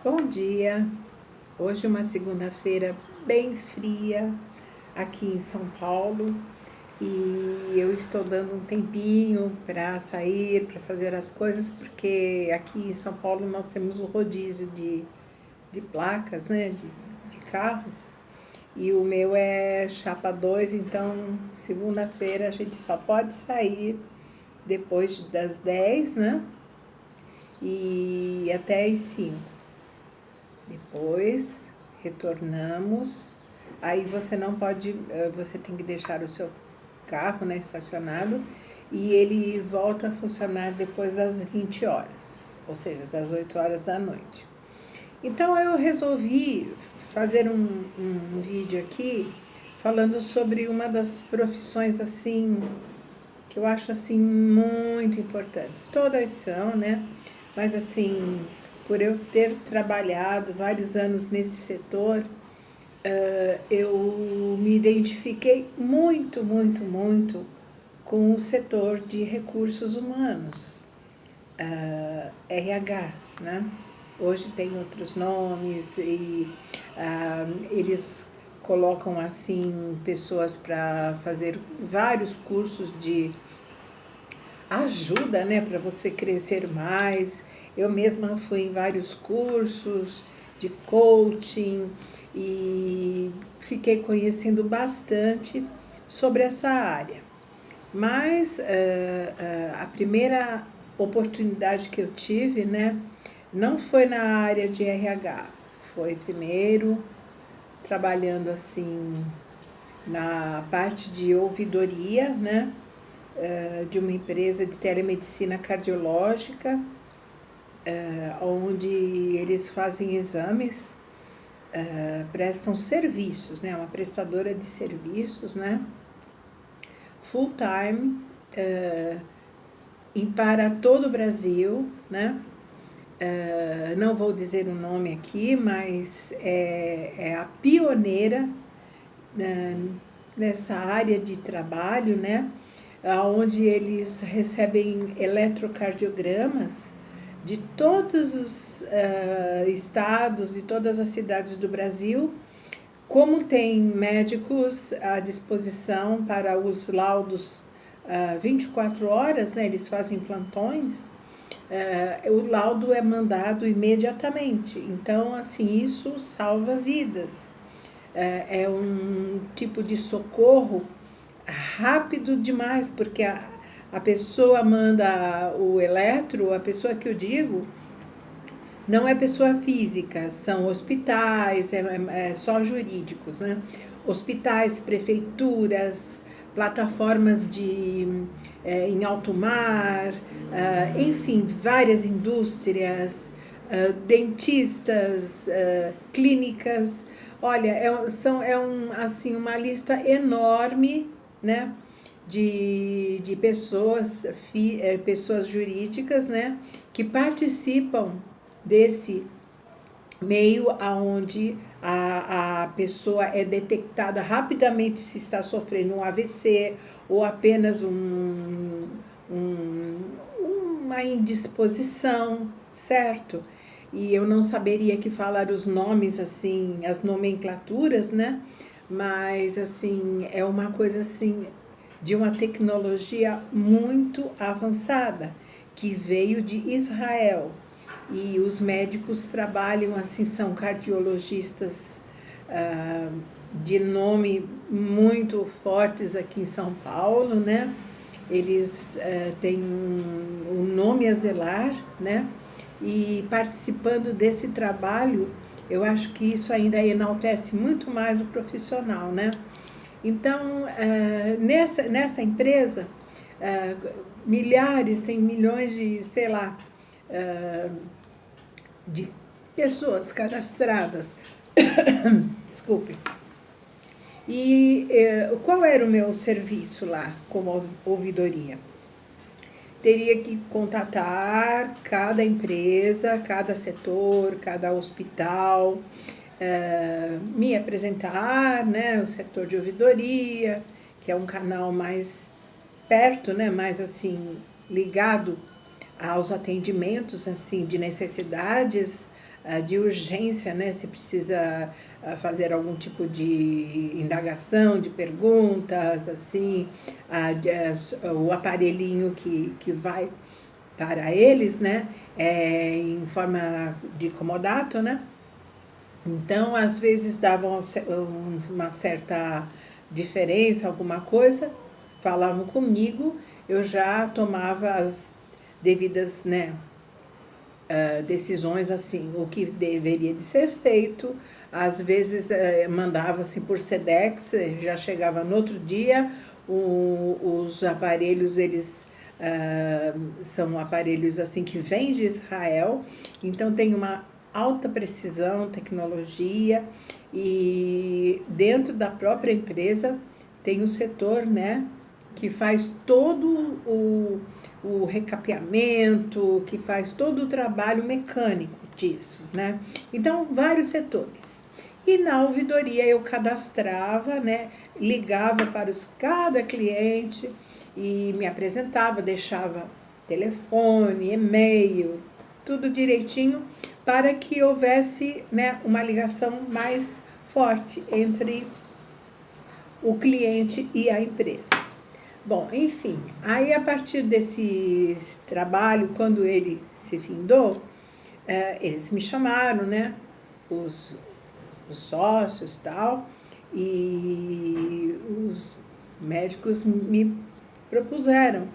Bom dia! Hoje é uma segunda-feira bem fria aqui em São Paulo e eu estou dando um tempinho para sair, para fazer as coisas, porque aqui em São Paulo nós temos o rodízio de placas, né, de carros, e o meu é chapa 2, então segunda-feira a gente só pode sair depois das 10, né, e até as 5. Depois retornamos. Aí você não pode, você tem que deixar o seu carro, né, estacionado, e ele volta a funcionar depois das 20 horas, ou seja, das 8 horas da noite. Então eu resolvi fazer um vídeo aqui falando sobre uma das profissões assim que eu acho assim muito importantes. Todas são, né? Mas assim, por eu ter trabalhado vários anos nesse setor, eu me identifiquei muito com o setor de recursos humanos, RH, né? Hoje tem outros nomes e eles colocam assim pessoas para fazer vários cursos de ajuda, né, para você crescer mais. Eu mesma fui em vários cursos de coaching e fiquei conhecendo bastante sobre essa área. Mas a primeira oportunidade que eu tive, né, não foi na área de RH, foi primeiro trabalhando assim na parte de ouvidoria, né, de uma empresa de telemedicina cardiológica, onde eles fazem exames, prestam serviços, né? Uma prestadora de serviços, né? Full time, para todo o Brasil, né? Não vou dizer o nome aqui, mas é a pioneira nessa área de trabalho, né? Onde eles recebem eletrocardiogramas de todos os estados, de todas as cidades do Brasil. Como tem médicos à disposição para os laudos 24 horas, né, eles fazem plantões, o laudo é mandado imediatamente. Então, assim, isso salva vidas. É um tipo de socorro rápido demais, porque a pessoa manda o eletro, a pessoa que eu digo, não é pessoa física, são hospitais, é só jurídicos, né? Hospitais, prefeituras, plataformas em alto mar, enfim, várias indústrias, dentistas, clínicas. Olha, assim, uma lista enorme, né, de pessoas, pessoas jurídicas, né, que participam desse meio aonde a pessoa é detectada rapidamente se está sofrendo um AVC ou apenas uma indisposição, certo? E eu não saberia que falar os nomes assim, as nomenclaturas, né? Mas assim, é uma coisa assim de uma tecnologia muito avançada que veio de Israel. E os médicos trabalham assim, são cardiologistas de nome muito fortes aqui em São Paulo, né? Eles têm um nome a zelar, né? E participando desse trabalho, eu acho que isso ainda enaltece muito mais o profissional, né? Então, nessa empresa, milhares, tem milhões de, sei lá, de pessoas cadastradas. Desculpe. E qual era o meu serviço lá como ouvidoria? Teria que contatar cada empresa, cada setor, cada hospital, me apresentar, né, o setor de ouvidoria, que é um canal mais perto, né, mais assim ligado aos atendimentos assim de necessidades de urgência, né? Se precisa fazer algum tipo de indagação, de perguntas, assim, o aparelhinho que vai para eles, né? Em forma de comodato, né? Então, às vezes davam uma certa diferença, alguma coisa, falavam comigo, eu já tomava as devidas, né, decisões, assim, o que deveria de ser feito. Às vezes mandava assim por Sedex, já chegava no outro dia. Os aparelhos, eles são aparelhos assim que vêm de Israel, então tem uma alta precisão, tecnologia, e dentro da própria empresa tem um setor, né, que faz todo o recapeamento, que faz todo o trabalho mecânico disso, né? Então, vários setores. E na ouvidoria eu cadastrava, né? Ligava para cada cliente e me apresentava, deixava telefone, e-mail, tudo direitinho, para que houvesse, né, uma ligação mais forte entre o cliente e a empresa. Bom, enfim, aí a partir desse trabalho, quando ele se findou, eles me chamaram, né, os, os sócios e tal, e os médicos me propuseram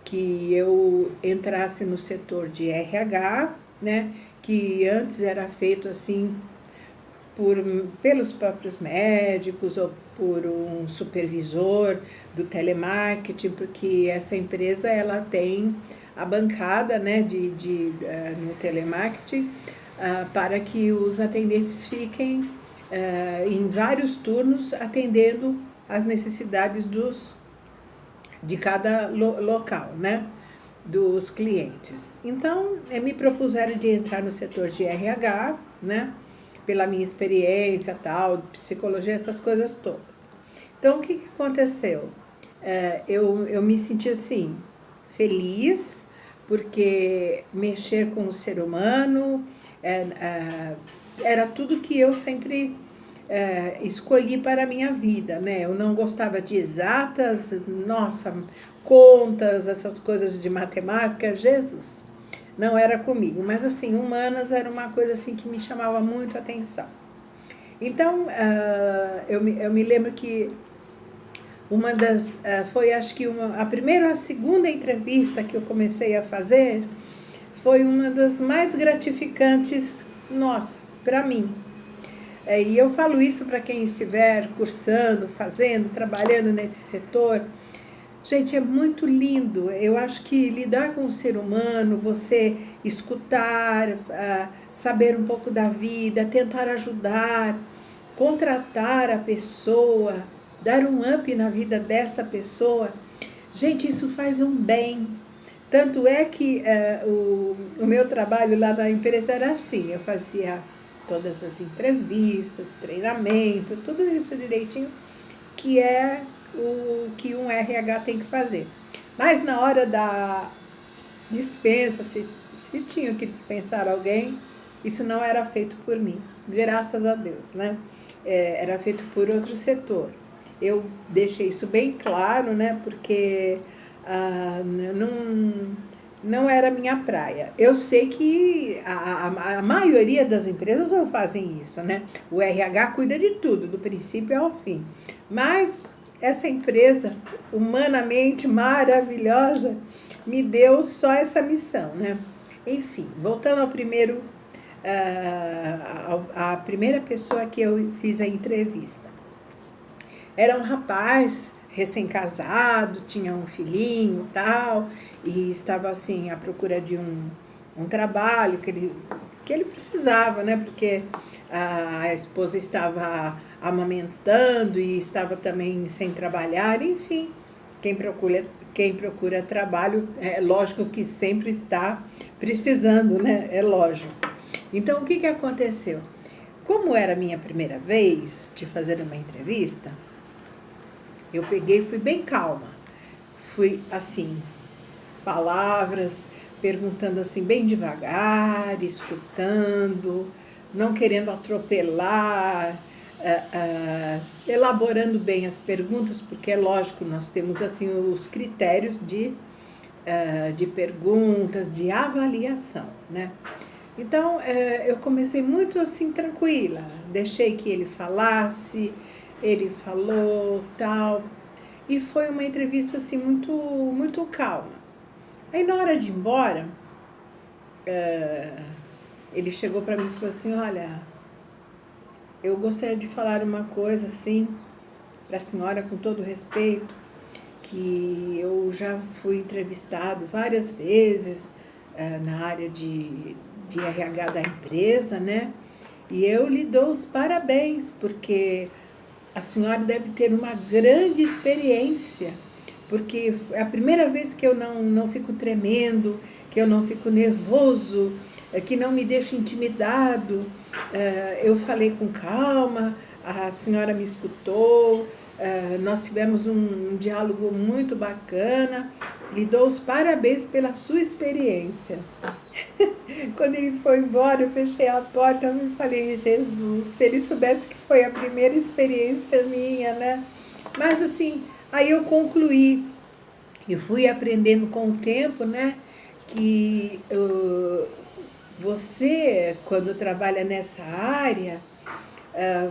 que eu entrasse no setor de RH, né, que antes era feito assim pelos próprios médicos ou por um supervisor do telemarketing, porque essa empresa ela tem a bancada, né, no telemarketing, para que os atendentes fiquem em vários turnos atendendo as necessidades de cada local, né, dos clientes. Então, me propuseram de entrar no setor de RH, né, pela minha experiência, tal, psicologia, essas coisas todas. Então, o que aconteceu? Eu me senti assim, feliz, porque mexer com o ser humano era tudo que eu sempre escolhi para a minha vida, né? Eu não gostava de exatas, nossa, contas, essas coisas de matemática, Jesus, não era comigo. Mas, assim, humanas era uma coisa assim que me chamava muito a atenção. Então, eu me lembro que uma das, foi acho que a primeira ou a segunda entrevista que eu comecei a fazer foi uma das mais gratificantes, nossa, para mim. E eu falo isso para quem estiver cursando, fazendo, trabalhando nesse setor. Gente, é muito lindo. Eu acho que lidar com o ser humano, você escutar, saber um pouco da vida, tentar ajudar, contratar a pessoa, dar um up na vida dessa pessoa, gente, isso faz um bem. Tanto é que o meu trabalho lá na empresa era assim, eu fazia todas as entrevistas, treinamento, tudo isso direitinho, que é o que um RH tem que fazer. Mas na hora da dispensa, se tinha que dispensar alguém, isso não era feito por mim, graças a Deus, né? Era feito por outro setor. Eu deixei isso bem claro, né? Porque não era minha praia. Eu sei que a maioria das empresas não fazem isso, né? O RH cuida de tudo, do princípio ao fim. Mas essa empresa, humanamente maravilhosa, me deu só essa missão, né? Enfim, voltando ao primeiro, a primeira pessoa que eu fiz a entrevista. Era um rapaz recém-casado, tinha um filhinho e tal, e estava assim à procura de um trabalho que ele precisava, né? Porque a esposa estava amamentando e estava também sem trabalhar, enfim, quem procura trabalho, é lógico que sempre está precisando, né? É lógico. Então, o que aconteceu? Como era a minha primeira vez de fazer uma entrevista, eu peguei e fui bem calma. Fui assim, palavras, perguntando assim bem devagar, escutando, não querendo atropelar, elaborando bem as perguntas, porque é lógico, nós temos assim os critérios de perguntas, de avaliação, né? Então, eu comecei muito assim, tranquila, deixei que ele falasse, ele falou, tal, e foi uma entrevista assim, muito, muito calma. Aí, na hora de ir embora, ele chegou para mim e falou assim, olha, eu gostaria de falar uma coisa assim, para a senhora, com todo respeito, que eu já fui entrevistado várias vezes na área de RH da empresa, né? E eu lhe dou os parabéns, porque a senhora deve ter uma grande experiência, porque é a primeira vez que eu não fico tremendo, que eu não fico nervoso, que não me deixo intimidado. Eu falei com calma, a senhora me escutou, nós tivemos um diálogo muito bacana. Lhe dou os parabéns pela sua experiência. Quando ele foi embora, eu fechei a porta e falei, Jesus, se ele soubesse que foi a primeira experiência minha, né? Mas assim, aí eu concluí, e fui aprendendo com o tempo, né? Que você, quando trabalha nessa área,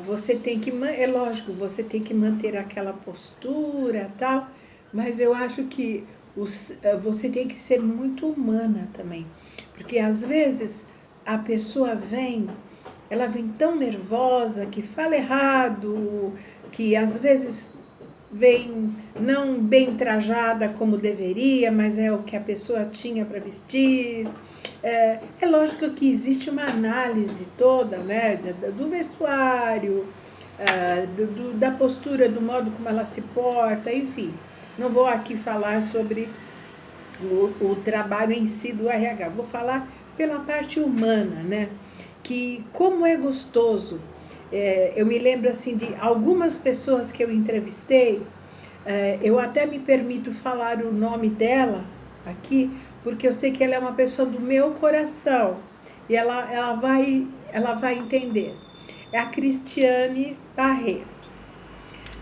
você tem que, é lógico, você tem que manter aquela postura e tal, mas eu acho que você tem que ser muito humana também. Porque às vezes a pessoa ela vem tão nervosa que fala errado, que às vezes vem não bem trajada como deveria, mas é o que a pessoa tinha para vestir. É lógico que existe uma análise toda, né, do vestuário, da postura, do modo como ela se porta, enfim. Não vou aqui falar sobre o trabalho em si do RH, vou falar pela parte humana, né? Que como é gostoso. Eu me lembro assim de algumas pessoas que eu entrevistei, eu até me permito falar o nome dela aqui, porque eu sei que ela é uma pessoa do meu coração e ela vai entender. É a Cristiane Barreto.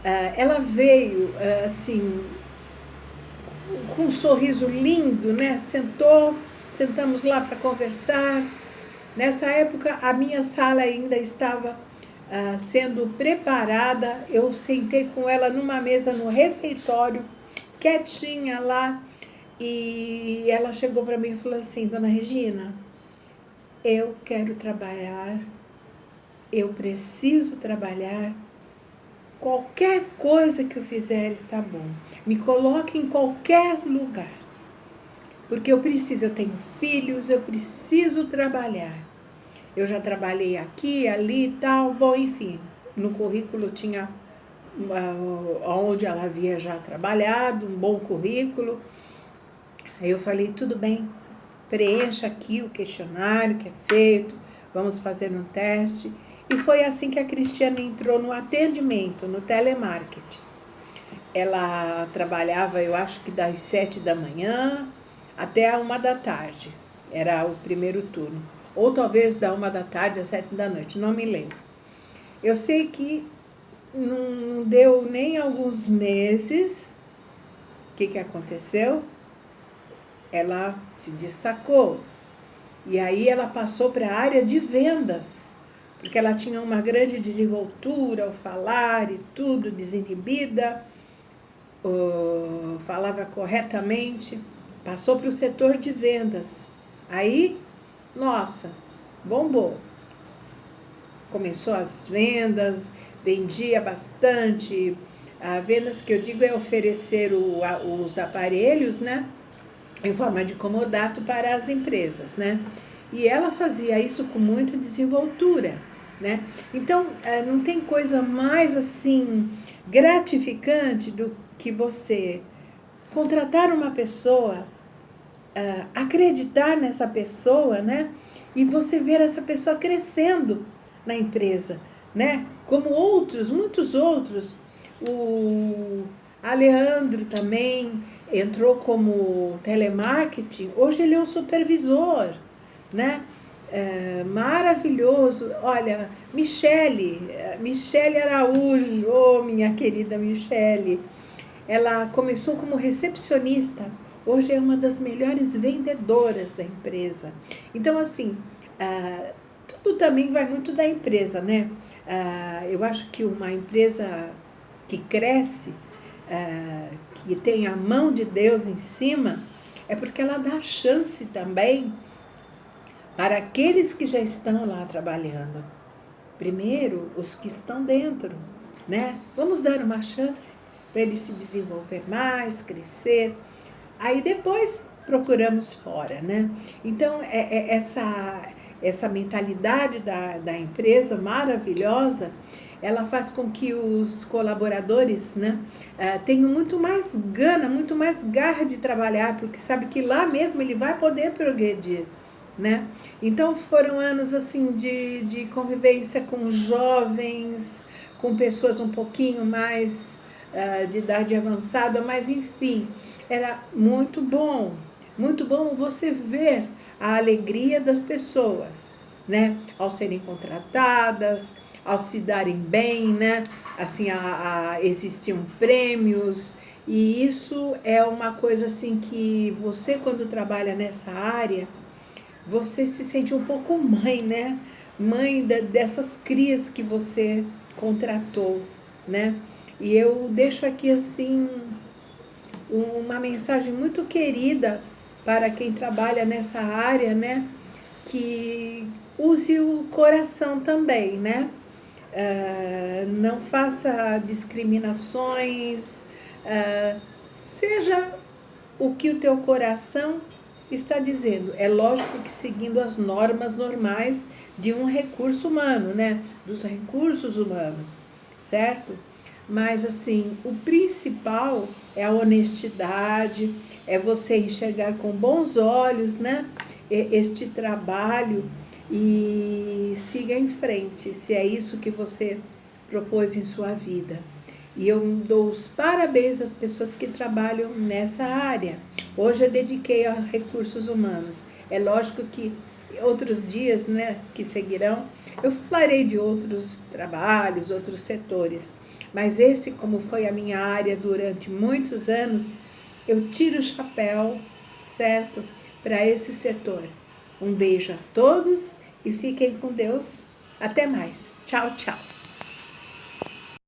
Ela veio assim com um sorriso lindo, né? Sentamos lá para conversar. Nessa época, a minha sala ainda estava sendo preparada. Eu sentei com ela numa mesa no refeitório, quietinha lá, e ela chegou para mim e falou assim, Dona Regina, eu quero trabalhar, eu preciso trabalhar, qualquer coisa que eu fizer está bom. Me coloque em qualquer lugar. Porque eu tenho filhos, eu preciso trabalhar. Eu já trabalhei aqui, ali e tal. Bom, enfim, no currículo tinha onde ela havia já trabalhado, um bom currículo. Aí eu falei, tudo bem, preencha aqui o questionário que é feito, vamos fazer um teste. E foi assim que a Cristiane entrou no atendimento, no telemarketing. Ela trabalhava, eu acho que das 7 da manhã até a 1 da tarde. Era o primeiro turno. Ou talvez da 1 da tarde às 7 da noite, não me lembro. Eu sei que não deu nem alguns meses. O que aconteceu? Ela se destacou. E aí ela passou para a área de vendas, porque ela tinha uma grande desenvoltura ao falar e tudo, desinibida, falava corretamente, passou para o setor de vendas. Aí, nossa, bombou. Começou as vendas, vendia bastante. Vendas que eu digo é oferecer os aparelhos, né? Em forma de comodato para as empresas, né? E ela fazia isso com muita desenvoltura, né? Então, não tem coisa mais, assim, gratificante do que você contratar uma pessoa, acreditar nessa pessoa, né? E você ver essa pessoa crescendo na empresa, né? Como outros, muitos outros, o Alejandro também, entrou como telemarketing, hoje ele é um supervisor, né? Maravilhoso. Olha, Michele Araújo, oh, minha querida Michele, ela começou como recepcionista, hoje é uma das melhores vendedoras da empresa. Então, assim, tudo também vai muito da empresa, né? Eu acho que uma empresa que cresce, que tem a mão de Deus em cima, é porque ela dá chance também para aqueles que já estão lá trabalhando. Primeiro, os que estão dentro, né? Vamos dar uma chance para ele se desenvolver mais, crescer. Aí depois procuramos fora, né? Então, essa mentalidade da empresa maravilhosa, ela faz com que os colaboradores, né, tenham muito mais gana, muito mais garra de trabalhar, porque sabe que lá mesmo ele vai poder progredir, né? Então foram anos assim de convivência com jovens, com pessoas um pouquinho mais de idade avançada, mas enfim, era muito bom você ver a alegria das pessoas, né? Ao serem contratadas, ao se darem bem, né? Assim, existiam prêmios, e isso é uma coisa assim que você, quando trabalha nessa área, você se sente um pouco mãe, né? Mãe dessas crias que você contratou, né? E eu deixo aqui, assim, uma mensagem muito querida para quem trabalha nessa área, né? Que use o coração também, né? Não faça discriminações, seja o que o teu coração está dizendo. É lógico que seguindo as normas normais de um recurso humano, né? Dos recursos humanos, certo? Mas, assim, o principal é a honestidade, é você enxergar com bons olhos, né? Este trabalho e siga em frente, se é isso que você propôs em sua vida. E eu dou os parabéns às pessoas que trabalham nessa área. Hoje eu dediquei a recursos humanos. É lógico que outros dias, né, que seguirão, eu falarei de outros trabalhos, outros setores. Mas esse, como foi a minha área durante muitos anos, eu tiro o chapéu, certo, para esse setor. Um beijo a todos e fiquem com Deus. Até mais. Tchau, tchau.